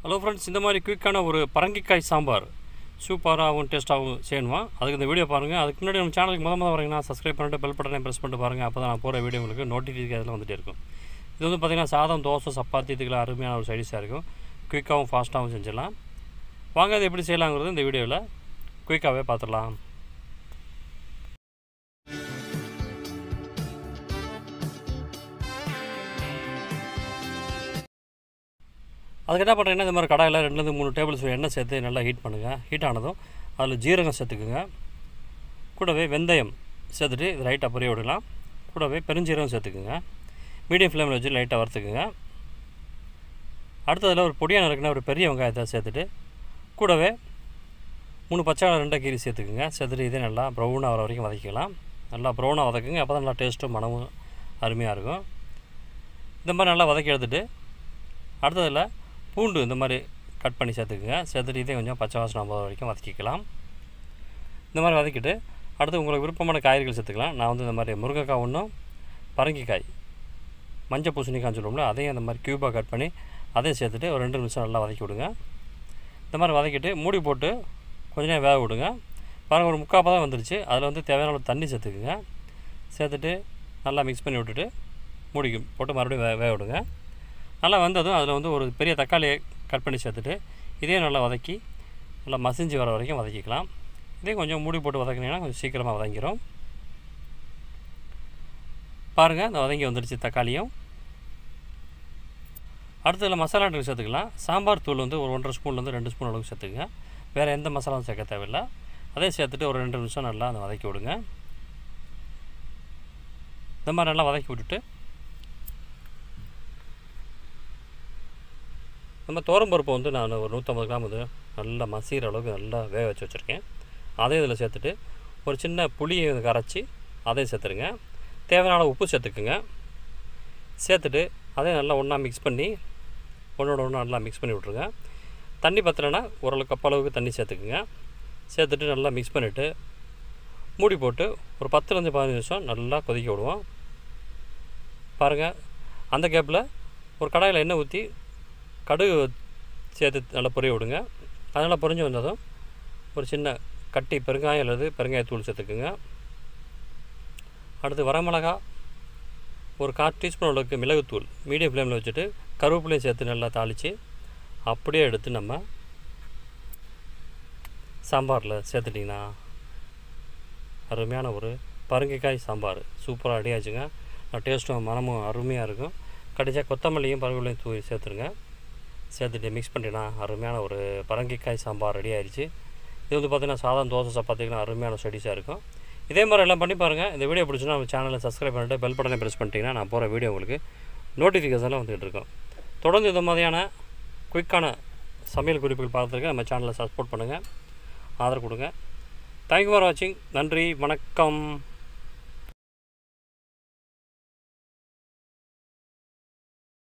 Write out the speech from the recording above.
Hello friends, இந்த மாதிரி குயிக்கான ஒரு பரங்கிக்காய் சாம்பார் சூப்பராகவும் டேஸ்ட்டாகவும் செய்யணுமா? அதுக்கு இந்த வீடியோ பாருங்கள். அதுக்கு முன்னாடி நம்ம சேனலுக்கு முதல்ல வரீங்கன்னா சப்ஸ்கிரைப் பண்ணிட்டு பெல் பட்டனை ப்ரெஸ் பண்ணிட்டு பாருங்கள். அப்போ தான் நான் போகிற வீடியோ உங்களுக்கு நோட்டிஃபிகேஷனில் வந்துகிட்டே இருக்கும். இது வந்து பார்த்திங்கன்னா சாதம், தோசை, சப்பாத்தி இதுக்கெல்லாம் அருமையான ஒரு சைடிஷாக இருக்கும். குயிக்காகவும் ஃபாஸ்ட்டாகவும் செஞ்சிடலாம். வாங்க அது எப்படி செய்யலாங்கிறது இந்த வீடியோவில் குயிக்காகவே பார்த்துடலாம். அதுக்கு என்ன பண்ணுறீங்கன்னா, இந்த மாதிரி கடாயில் 2-3 டேபிள் ஸ்பூன் எண்ணெய் சேர்த்து நல்லா ஹீட் பண்ணுங்கள். ஹீட் ஆனதும் அதில் ஜீரகம் சேர்த்துக்குங்க. கூடவே வெந்தயம் சேர்த்துட்டு இது லைட்டாக பொரிய விடலாம். கூடவே பெருஞ்சீரகம் சேர்த்துக்குங்க. மீடியம் ஃப்ளேமில் வச்சு லைட்டாக வறுத்துக்குங்க. அடுத்ததில் ஒரு பொடியாக நறுக்கின ஒரு பெரிய வெங்காயத்தை சேர்த்துட்டு கூடவே 3 பச்சை மிளகாய் 2 கீரி சேர்த்துக்குங்க. சேர்த்துட்டு இதே நல்லா ப்ரௌனாக வர வரைக்கும் வதக்கிக்கலாம். நல்லா ப்ரௌனாக வதக்குங்க. அப்போ தான் நல்லா டேஸ்ட்டும் மனமும் அருமையாக இருக்கும். இந்த மாதிரி நல்லா வதக்கி எடுத்துகிட்டு அடுத்ததில் பூண்டு இந்த மாதிரி கட் பண்ணி சேர்த்துக்குங்க. சேர்த்துட்டு இதே கொஞ்சம் பச்சை வாசனை போகிற வரைக்கும் வதக்கிக்கலாம். இந்த மாதிரி வதக்கிட்டு அடுத்து உங்களுக்கு விருப்பமான காய்கறிகள் சேர்த்துக்கலாம். நான் வந்து இந்த மாதிரி முருங்கைக்காய் ஒன்றும், பரங்கிக்காய், மஞ்சள் பூசணிக்காய்னு சொல்லுவோம்ல, அதையும் இந்த மாதிரி க்யூபாக கட் பண்ணி அதையும் சேர்த்துட்டு ஒரு 2 நிமிஷம் நல்லா வதக்கி விடுங்க. இந்த மாதிரி வதக்கிட்டு மூடி போட்டு கொஞ்ச நேரம் வேக விடுங்க. பாருங்கள், ஒரு 3/4 பதம் வந்துருச்சு. அதில் வந்து தேவையான அளவு தண்ணி சேர்த்துக்குங்க. சேர்த்துட்டு நல்லா மிக்ஸ் பண்ணி விட்டுட்டு மூடி போட்டு மறுபடியும் வேக விடுங்க. நல்லா வந்ததும் அதில் வந்து ஒரு பெரிய தக்காளியை கட் பண்ணி சேர்த்துட்டு இதே நல்லா வதக்கி நல்லா மசிஞ்சு வர வரைக்கும் வதக்கிக்கலாம். இதே கொஞ்சம் மூடி போட்டு வதக்கினீங்கன்னா கொஞ்சம் சீக்கிரமாக வதங்கிடும். பாருங்கள், இந்த வதங்கி வந்துடுச்சு தக்காளியும். அடுத்ததில் மசாலா சேர்த்துக்கலாம். சாம்பார் தூள் வந்து ஒரு 1.5 ஸ்பூன்லேருந்து 2 ஸ்பூன் அளவுக்கு சேர்த்துக்குங்க. வேறு எந்த மசாலாவும் சேர்க்க தேவையில்லை. அதே சேர்த்துட்டு ஒரு 2 நிமிஷம் நல்லா அதை வதக்கி விடுங்க. இந்த மாதிரி நல்லா வதக்கி விட்டுட்டு நம்ம துவரம்பருப்பு வந்து நான் ஒரு 150 கிராம் வந்து நல்லா மசிகிற அளவுக்கு நல்லா வேக வச்சு வச்சுருக்கேன். அதையும் இதில் சேர்த்துட்டு ஒரு சின்ன புளியை கரைச்சி அதையும் சேர்த்துருங்க. தேவையான உப்பு சேர்த்துக்குங்க. சேர்த்துட்டு அதையும் நல்லா ஒன்றா மிக்ஸ் பண்ணி ஒன்றோட ஒன்று நல்லா மிக்ஸ் பண்ணி விட்ருங்க. தண்ணி பற்றலைன்னா ஓரளவுக்கு கப்பளவுக்கு தண்ணி சேர்த்துக்குங்க. சேர்த்துட்டு நல்லா மிக்ஸ் பண்ணிவிட்டு மூடி போட்டு ஒரு 10-15 நிமிஷம் நல்லா கொதிக்க விடுவோம். பாருங்கள், அந்த கேப்பில் ஒரு கடாயில் எண்ணெய் ஊற்றி கடுகு சேர்த்து நல்லா பொரிய விடுங்க. அதனால் பொரிஞ்சு வந்ததும் ஒரு சின்ன கட்டி பெருங்காயம் அல்லது பெருங்காயத்தூள் சேர்த்துக்குங்க. அடுத்து வரமிளகா ஒரு 1/4 டீஸ்பூன் அளவுக்கு மிளகுத்தூள் மீடியம் ஃப்ளேமில் வச்சுட்டு கருவேப்பிலையும் சேர்த்து நல்லா தாளித்து அப்படியே எடுத்து நம்ம சாம்பாரில் சேர்த்துட்டிங்கன்னா அருமையான ஒரு பரங்கிக்காய் சாம்பார் சூப்பராக ரெடி ஆச்சுங்க. டேஸ்ட்டும் மனமும் அருமையாக இருக்கும். கடைசியாக கொத்தமல்லியும் பருவலையும் தூவி சேர்த்துருங்க. சேர்த்துட்டு மிக்ஸ் பண்ணிட்டீங்கன்னா அருமையான ஒரு பரங்கிக்காய் சாம்பார் ரெடி ஆகிடுச்சு. இது வந்து பார்த்திங்கன்னா சாதம், தோசை, சப்பாத்திங்கன்னா அருமையான ஸ்டடிஸாக இருக்கும். இதே மாதிரி எல்லாம் பண்ணி பாருங்கள். இந்த வீடியோ பிடிச்சுன்னா நம்ம சேனலை சப்ஸ்கிரைப் பண்ணிட்டு பெல் பட்டனை ப்ரெஸ் பண்ணிட்டீங்கன்னா நான் போகிற வீடியோ உங்களுக்கு நோட்டிஃபிகேஷனில் வந்துகிட்டு இருக்கும். தொடர்ந்து இந்த மாதிரியான குயிக்கான சமையல் குறிப்புகள் பார்த்துருக்கேன். நம்ம சேனலை சப்போர்ட் பண்ணுங்கள், ஆதரவு கொடுங்க. தேங்க்யூ ஃபார் வாட்சிங். நன்றி, வணக்கம்.